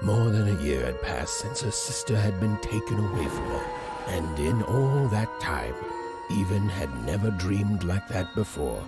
More than a year had passed since her sister had been taken away from her, and in all that time, Even had never dreamed like that before.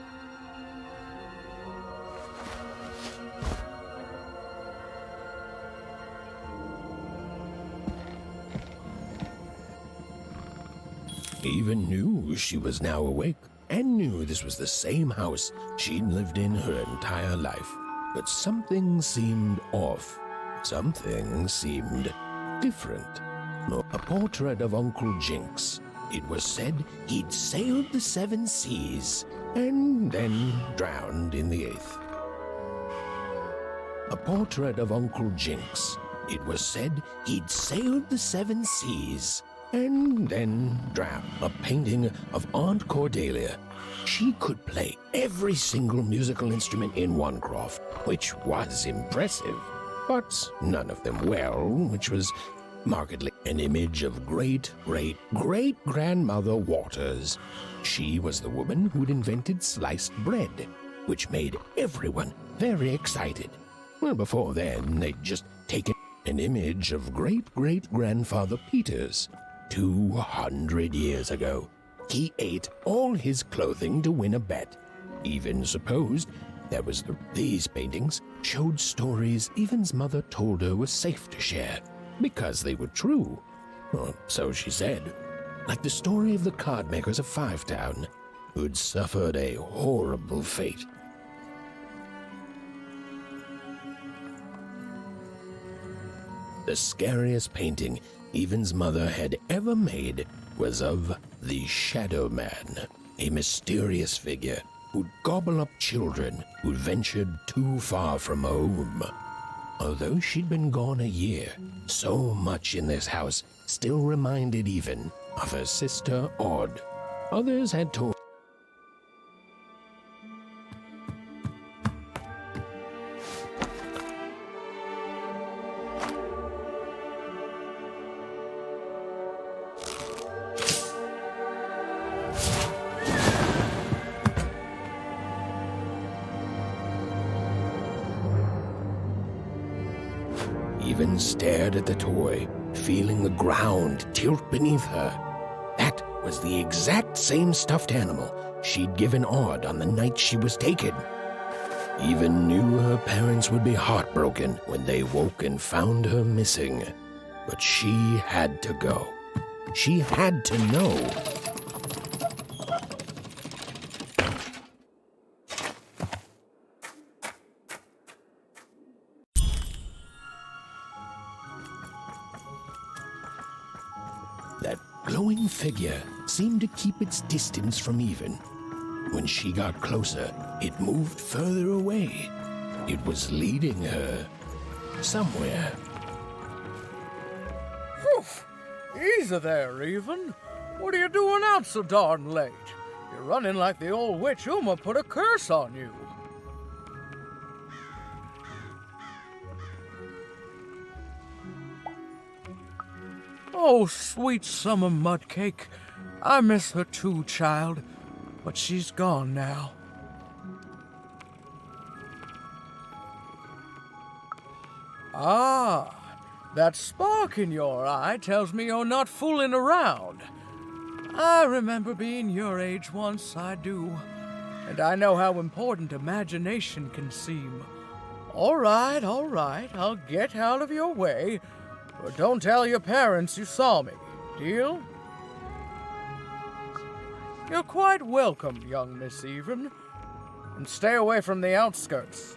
Even knew she was now awake, and knew this was the same house she'd lived in her entire life. But something seemed off. Something seemed different. A portrait of Uncle Jinx. It was said he'd sailed the 7 seas and then drowned in the 8th. A portrait of Uncle Jinx. It was said he'd sailed the 7 seas and then drowned. A painting of Aunt Cordelia. She could play every single musical instrument in onecroft, which was impressive, but none of them well, which was markedly an image of great-great-great-grandmother Waters. She was the woman who'd invented sliced bread, which made everyone very excited. Well, before then, they'd just taken an image of great-great-grandfather Peters. 200 years ago, he ate all his clothing to win a bet. Even supposed there was these paintings showed stories Even's mother told her were safe to share, because they were true. Or so she said. Like the story of the card makers of Fivetown, who'd suffered a horrible fate. The scariest painting Even's mother had ever made was of the Shadow Man, a mysterious figure who'd gobble up children who'd ventured too far from home. Although she'd been gone a year, so much in this house still reminded Even of her sister Odd. Others had told Even stared at the toy, feeling the ground tilt beneath her. That was the exact same stuffed animal she'd given Odd on the night she was taken. Even knew her parents would be heartbroken when they woke and found her missing. But she had to go. She had to know. That glowing figure seemed to keep its distance from Even. When she got closer, it moved further away. It was leading her somewhere. Phew! Easy there, Even. What are you doing out so darn late? You're running like the old witch Uma put a curse on you. Oh, sweet summer mudcake. I miss her too, child, but she's gone now. Ah, that spark in your eye tells me you're not fooling around. I remember being your age once, I do, and I know how important imagination can seem. All right, I'll get out of your way. But don't tell your parents you saw me, deal? You're quite welcome, young Miss Even. And stay away from the outskirts.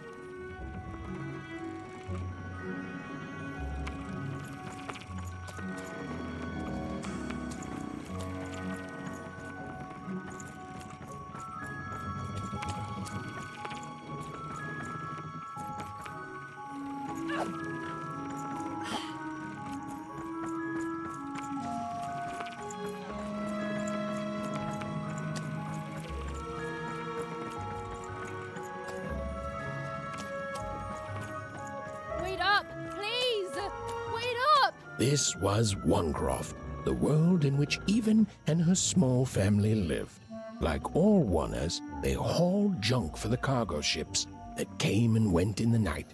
This was onecroft, the world in which Even and her small family lived. Like all oners, they hauled junk for the cargo ships that came and went in the night.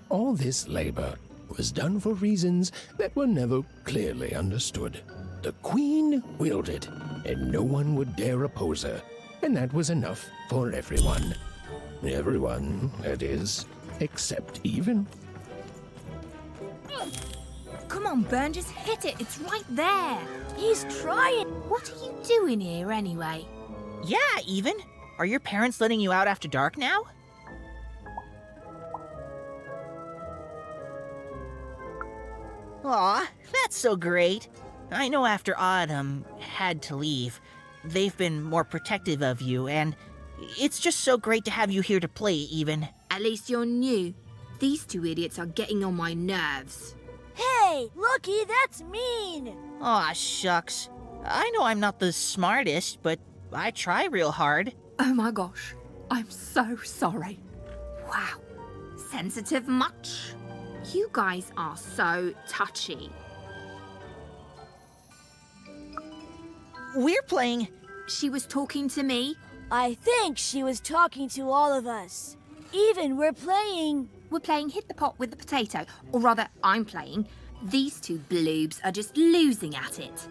All this labor was done for reasons that were never clearly understood. The queen willed it, and no one would dare oppose her, and that was enough for everyone. Everyone, that is, except Even. Come on, Bern, just hit it. It's right there. He's trying. What are you doing here anyway? Yeah, Even. Are your parents letting you out after dark now? Aw, that's so great. I know after Autumn had to leave, they've been more protective of you, and it's just so great to have you here to play, Even. At least you're new. These two idiots are getting on my nerves. Hey, Lucky, that's mean! Aw, shucks. I know I'm not the smartest, but I try real hard. Oh my gosh, I'm so sorry. Wow, sensitive much? You guys are so touchy. We're playing... She was talking to me. I think she was talking to all of us. Even we're playing... We're playing Hit the Pot with the Potato. Or rather, I'm playing. These two bloobs are just losing at it.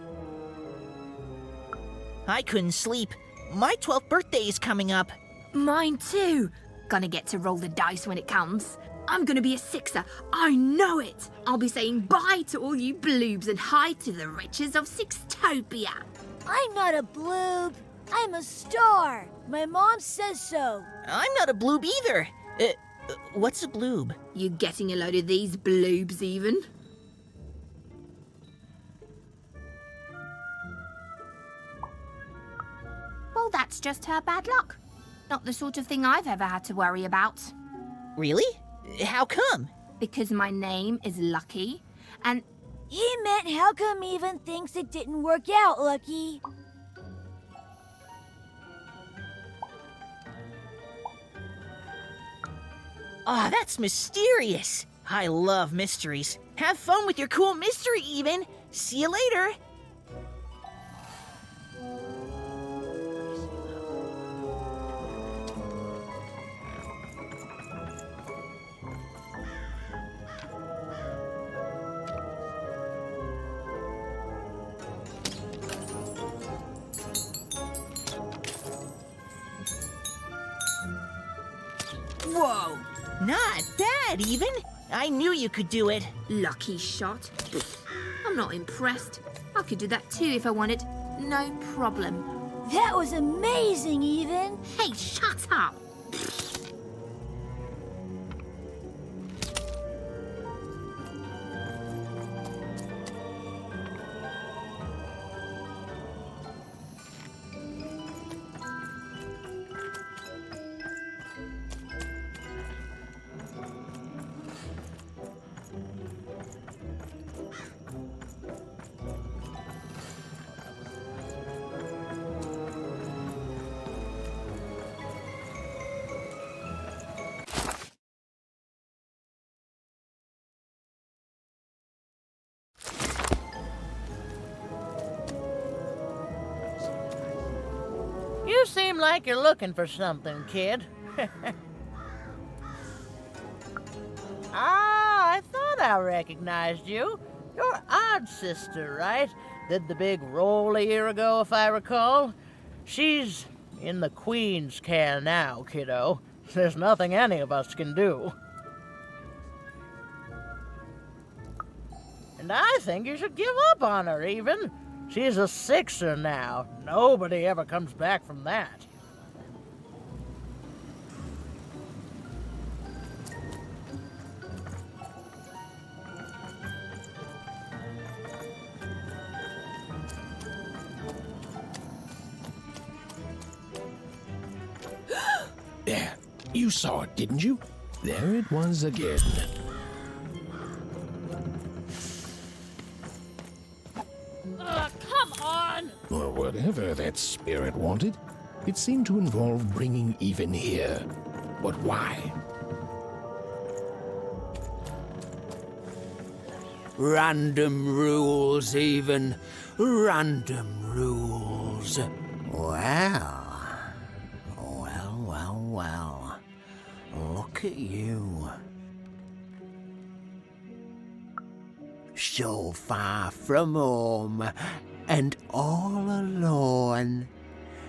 I couldn't sleep. My 12th birthday is coming up. Mine too. Gonna get to roll the dice when it comes. I'm gonna be a sixer. I know it. I'll be saying bye to all you bloobs and hi to the riches of Sixtopia. I'm not a bloob. I'm a star. My mom says so. I'm not a bloob either. What's a bloob? You getting a load of these bloobs even? Well, that's just her bad luck. Not the sort of thing I've ever had to worry about. Really? How come? Because my name is Lucky, and... He meant how come Even thinks it didn't work out, Lucky? Aw, that's mysterious. I love mysteries. Have fun with your cool mystery, Even. See you later. Whoa! Not bad, Even. I knew you could do it. Lucky shot. I'm not impressed. I could do that too if I wanted. No problem. That was amazing, Even. Hey, shut up! You seem like you're looking for something, kid. I thought I recognized you. You're Odd Sister, right? Did the big roll a year ago, if I recall. She's in the Queen's care now, kiddo. There's nothing any of us can do. And I think you should give up on her, Even. She's a sixer now. Nobody ever comes back from that. There, you saw it, didn't you? There it was again. Come on! Or whatever that spirit wanted. It seemed to involve bringing Even here. But why? Random rules, Even. Random rules. Well. Look at you. so far from home and all alone.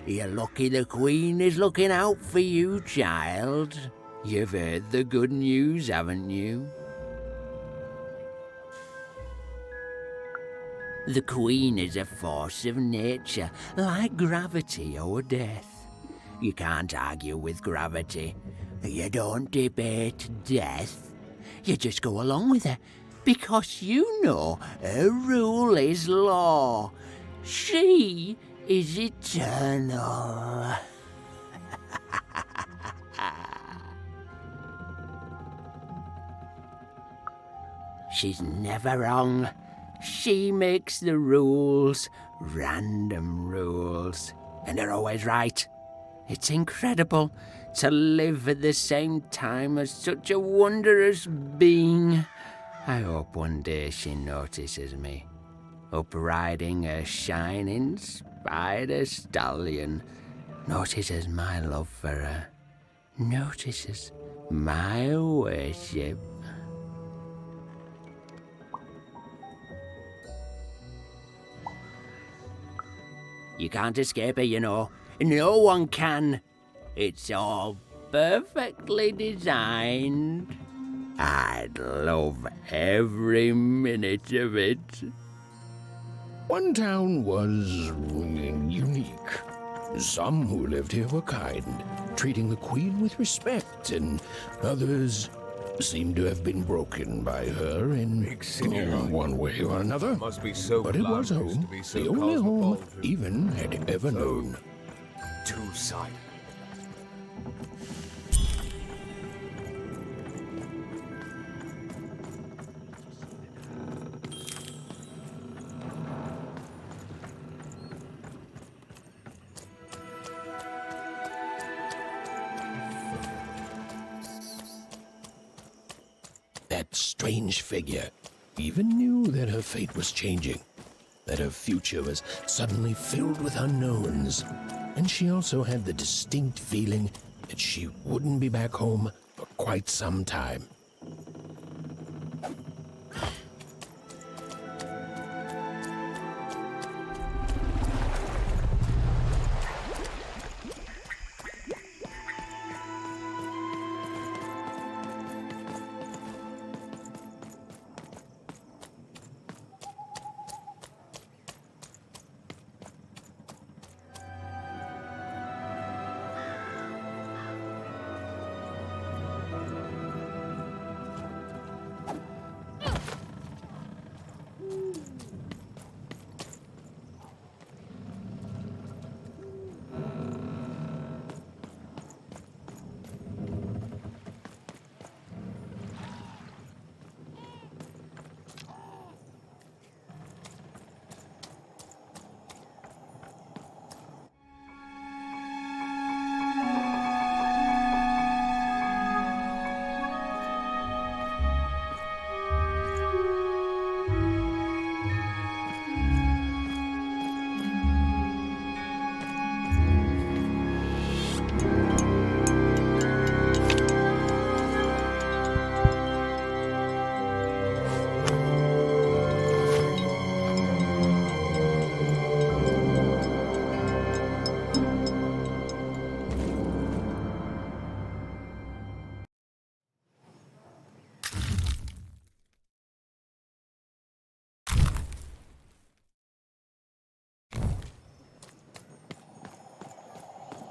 You're lucky the Queen is looking out for you, child. You've heard the good news, haven't you? The Queen is a force of nature, like gravity or death. You can't argue with gravity. You don't debate death. You just go along with her, because you know her rule is law. She is eternal. She's never wrong. She makes the rules, random rules, and they're always right. It's incredible to live at the same time as such a wondrous being. I hope one day she notices me, up riding a shining spider stallion, notices my love for her, notices my worship. You can't escape it, you know. No one can. It's all perfectly designed. I'd love every minute of it. One town was unique. Some who lived here were kind, treating the Queen with respect, and others seemed to have been broken by her in one way or another. Must be so But it was glamorous home, to be so the only home cosmopolitan. even had ever known. Two-sided. That strange figure even knew that her fate was changing, that her future was suddenly filled with unknowns, and she also had the distinct feeling that she wouldn't be back home for quite some time.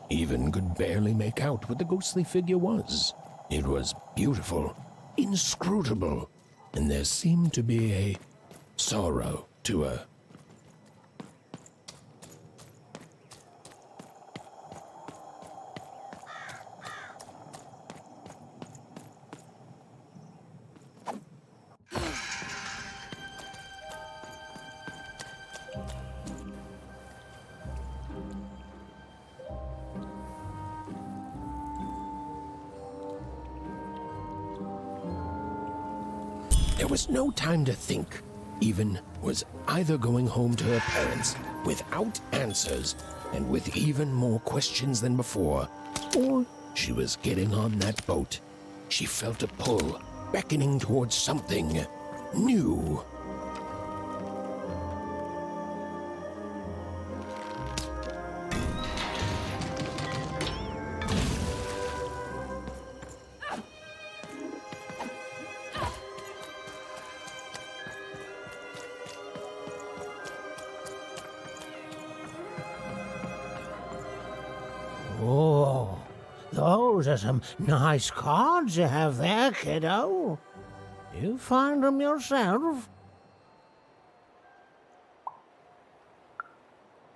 Even could barely make out what the ghostly figure was. It was beautiful, inscrutable, and there seemed to be a sorrow to her. There was no time to think. Even was either going home to her parents without answers and with even more questions than before, or she was getting on that boat. She felt a pull, beckoning towards something new. Oh, those are some nice cards you have there, kiddo. You find them yourself?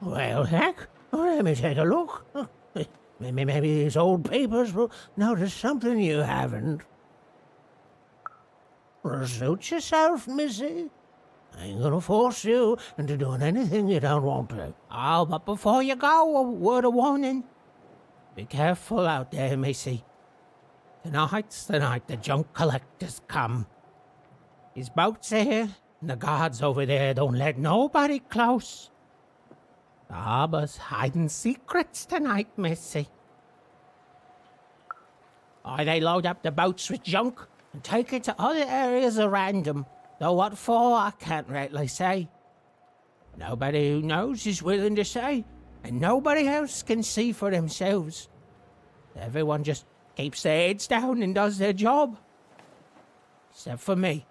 Well, heck, let me take a look. Maybe these old papers will notice something you haven't. Suit yourself, missy. I ain't gonna force you into doing anything you don't want to. Oh, but before you go, a word of warning. Be careful out there, missy. Tonight's the night the junk collectors come. His boat's here, and the guards over there don't let nobody close. The harbor's hiding secrets tonight, missy. Or they load up the boats with junk and take it to other areas at random, though what for I can't rightly say. Nobody who knows is willing to say, and nobody else can see for themselves. Everyone just keeps their heads down and does their job. Except for me.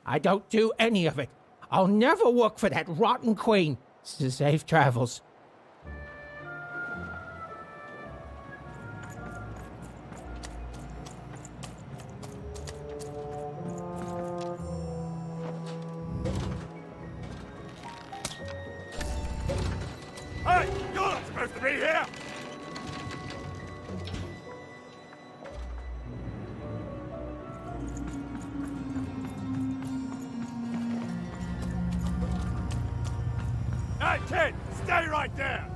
I don't do any of it. I'll never work for that rotten queen. Safe travels. Hey, you're not supposed to be here! Hey, kid! Stay right there!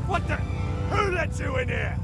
What the? Who let you in here?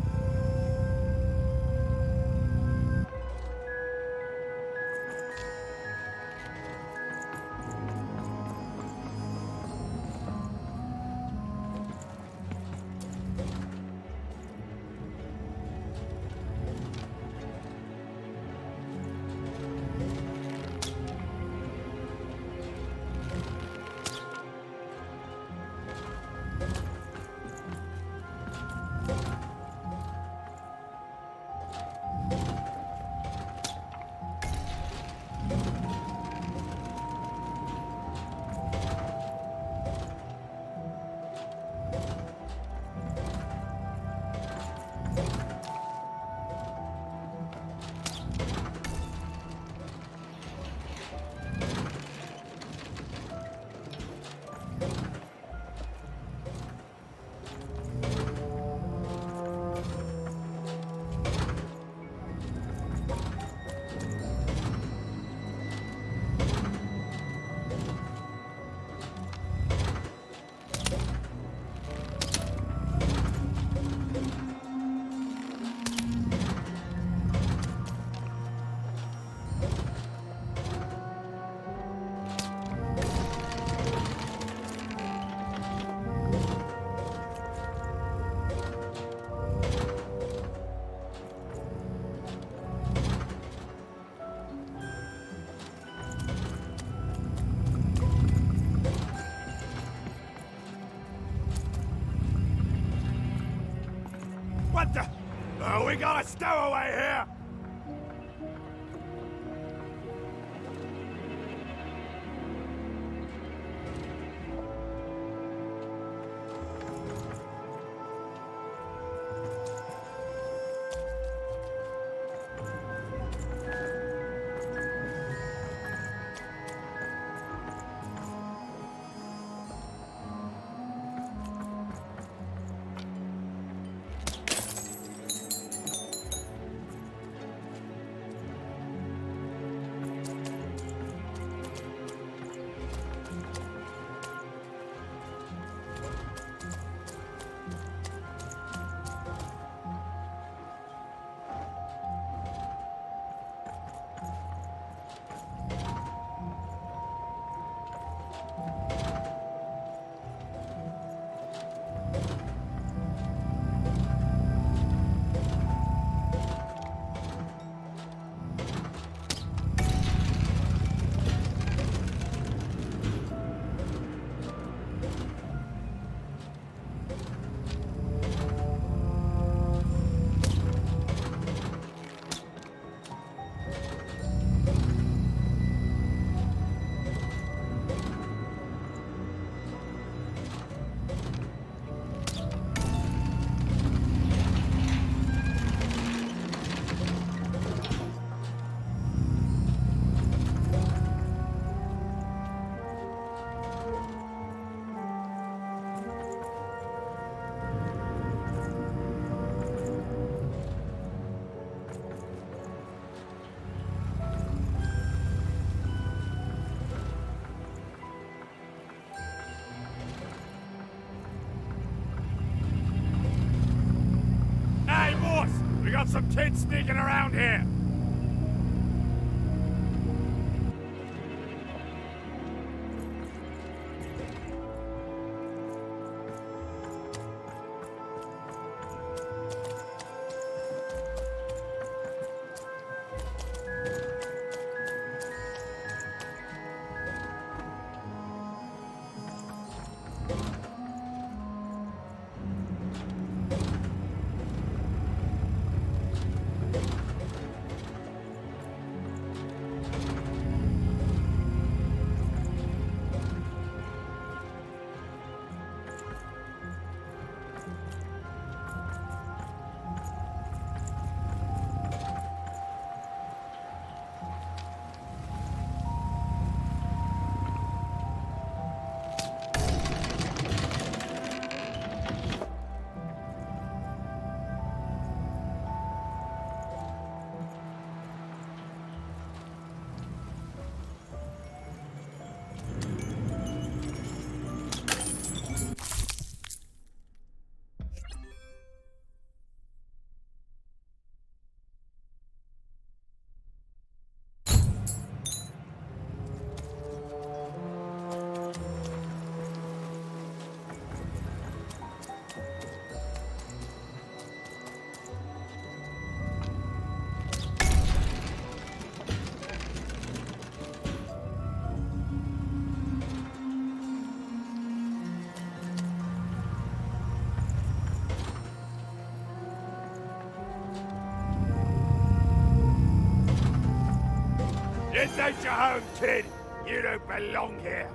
What the? Oh, we got a stowaway here! got some kids sneaking around here. This ain't your home, kid. You don't belong here.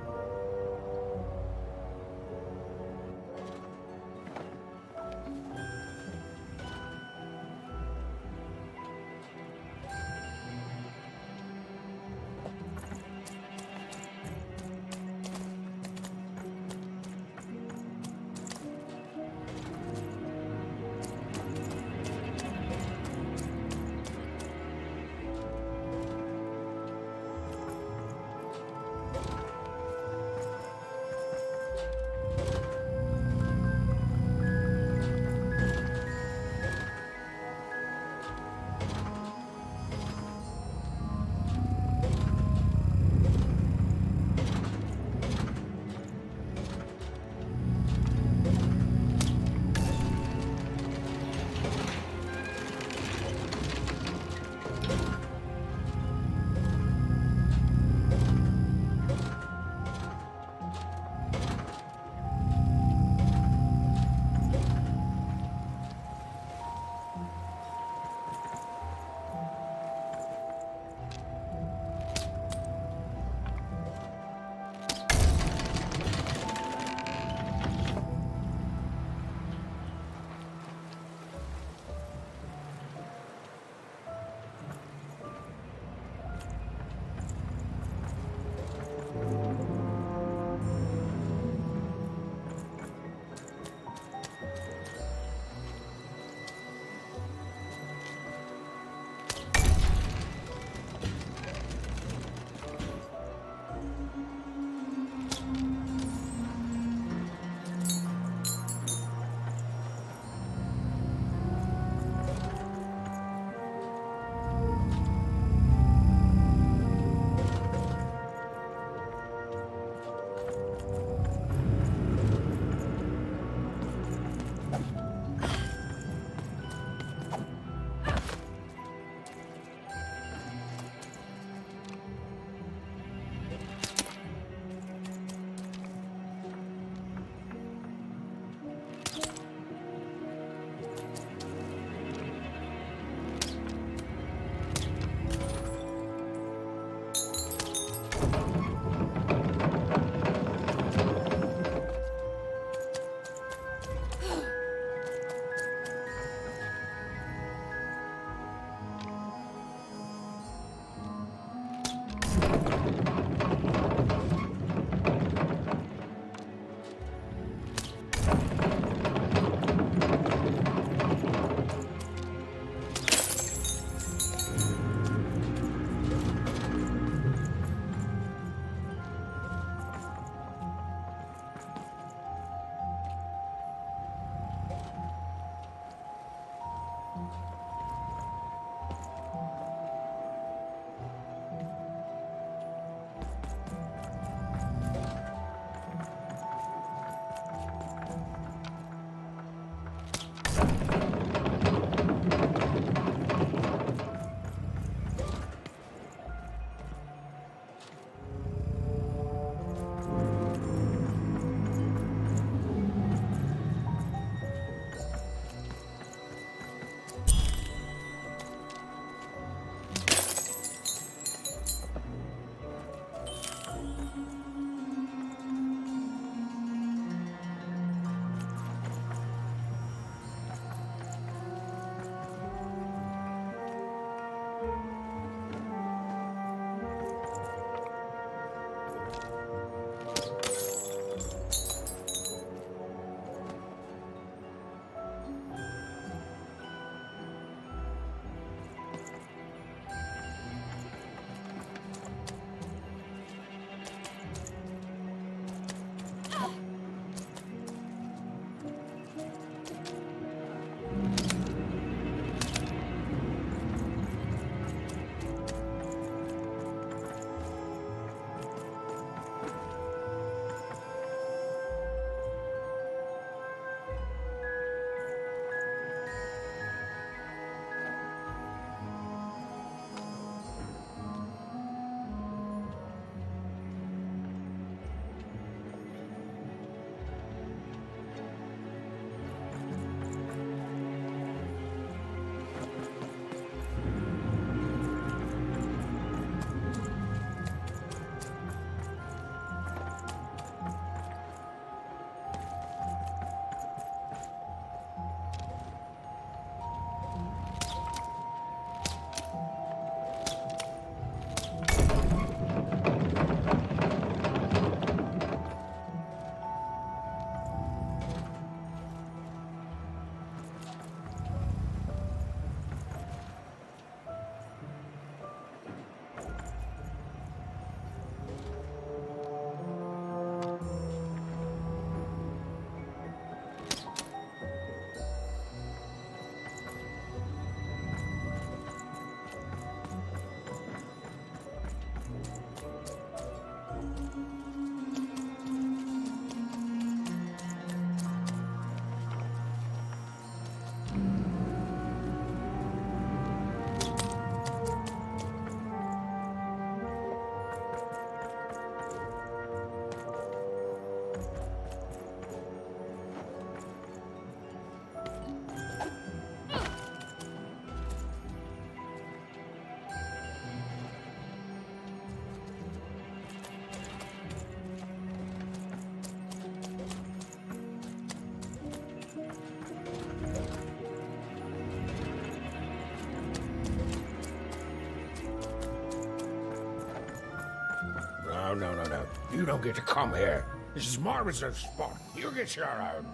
You don't get to come here. This is my reserved spot. You get your own.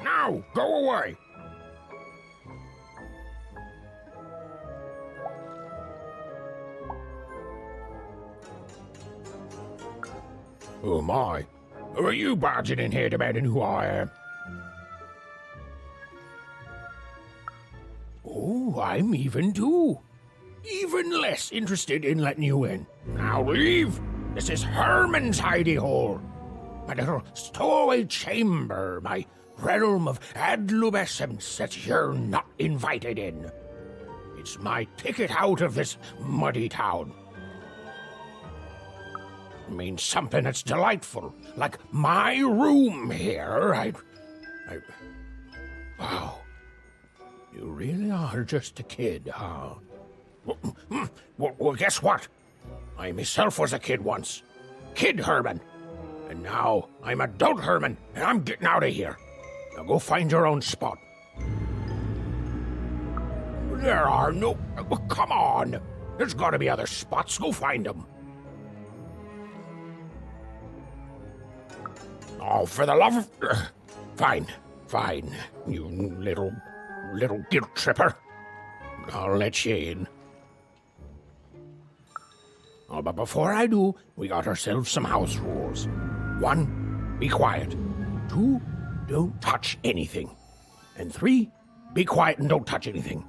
Now, go away. Oh my. Who are you barging in here demanding who I am? Oh, I'm even too. Even less interested in letting you in. Now leave. This is Herman's hidey hole. My little stowaway chamber, my realm of adolescence that you're not invited in. It's my ticket out of this muddy town. It means something that's delightful, like my room here. Wow. You really are just a kid, huh? Well, guess what? I myself was a kid once. Kid Herman. And now I'm adult Herman, and I'm getting out of here. Now go find your own spot. There are no... Come on! There's gotta be other spots. Go find them. Oh, for the love of... Fine, you little guilt tripper. I'll let you in. Oh, but before I do, we got ourselves some house rules. 1, be quiet. 2, don't touch anything. And 3, be quiet and don't touch anything.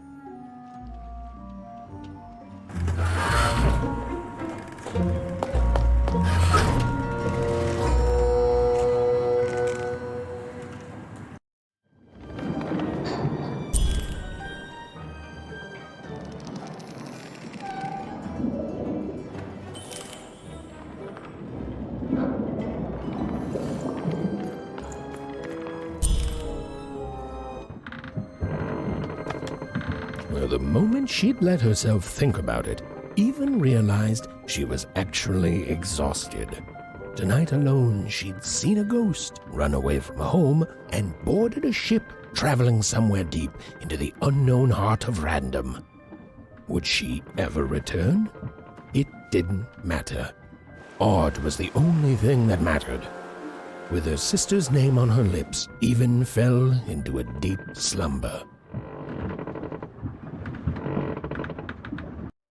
The moment she'd let herself think about it, even realized she was actually exhausted. Tonight alone, she'd seen a ghost, run away from home, and boarded a ship traveling somewhere deep into the unknown heart of random. Would she ever return? It didn't matter. Odd was the only thing that mattered. With her sister's name on her lips, Even fell into a deep slumber.